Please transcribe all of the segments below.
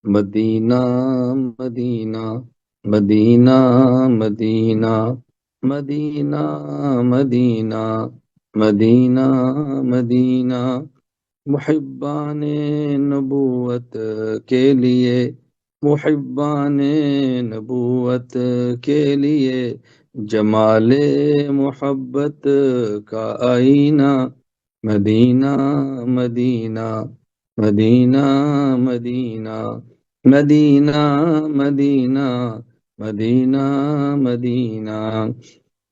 مدینہ مدینہ مدینہ مدینہ مدینہ مدینہ مدینہ مدینہ محبان نبوت کے لیے، محبان نبوت کے لیے جمال محبت کا آئینہ، مدینہ مدینہ مدینہ مدینہ مدینہ مدینہ مدینہ مدینہ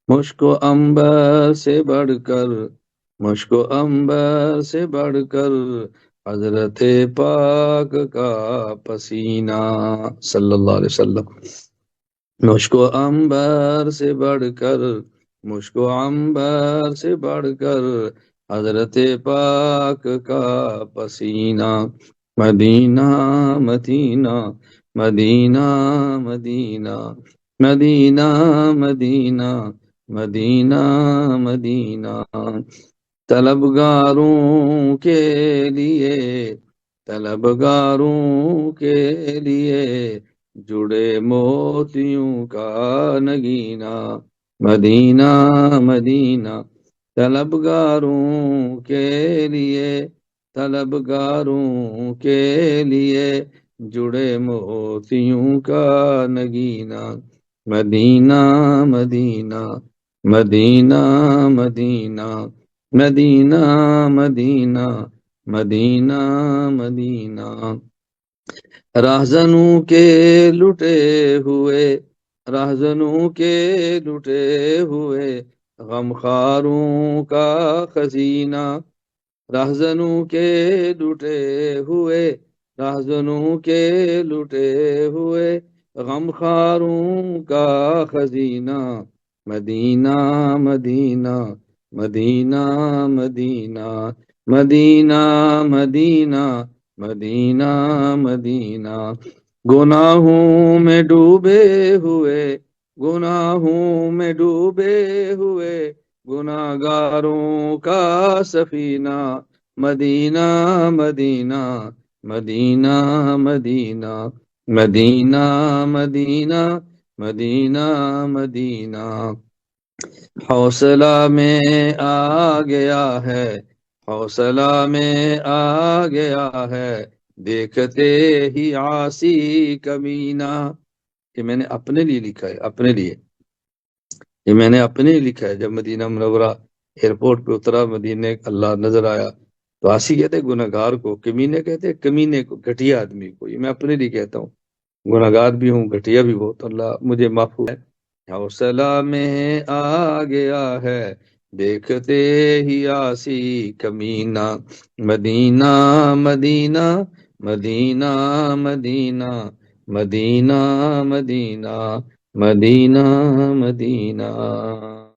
مشک و عنبر سے بڑھ کر، مشک و عنبر سے بڑھ کر حضرت پاک کا پسینہ، صلی اللہ علیہ وسلم۔ مشک و عنبر سے بڑھ کر، مشک و عنبر سے بڑھ کر حضرت پاک کا پسینہ، مدینہ مدینہ مدینہ مدینہ مدینہ مدینہ مدینہ مدینہ طلبگاروں کے لیے، طلبگاروں کے لیے جڑے موتیوں کا نگینہ، مدینہ مدینہ طلبگاروں کے لیے، طلبگاروں کے لیے جڑے موتیوں کا نگینہ، مدینہ مدینہ مدینہ مدینہ مدینہ مدینہ مدینہ مدینہ راہزنوں کے لٹے ہوئے، راہزنوں کے لٹے ہوئے غمخاروں کا خزینہ، راہزنوں کے لٹے ہوئے، راہزنوں کے لٹے ہوئے غمخاروں کا خزینہ، مدینہ مدینہ مدینہ مدینہ مدینہ مدینہ مدینہ مدینہ گناہوں میں ڈوبے ہوئے، گناہوں میں ڈوبے ہوئے گناہگاروں کا سفینہ، مدینہ مدینہ مدینہ مدینہ مدینہ مدینہ مدینہ مدینہ حوصلہ میں آ گیا ہے، حوصلہ میں آ گیا ہے دیکھتے ہی عاصی کمینہ، یہ میں نے اپنے لیے لکھا ہے، اپنے لیے، یہ میں نے اپنے لیے لکھا ہے۔ جب مدینہ منورہ ایئرپورٹ پہ اترا، مدینہ اللہ نظر آیا تو عاصی کہتے ہیں گناہگار کو، کمینے کہتے ہیں کمینے کو، گھٹیا آدمی کو، یہ میں اپنے لیے کہتا ہوں، گناہگار بھی ہوں، گھٹیا بھی ہو، تو اللہ مجھے معاف ہے۔ حوصلہ میں آ گیا ہے دیکھتے ہی عاصی کمینہ، مدینہ مدینہ مدینہ مدینہ مدینہ مدینہ مدینہ مدینہ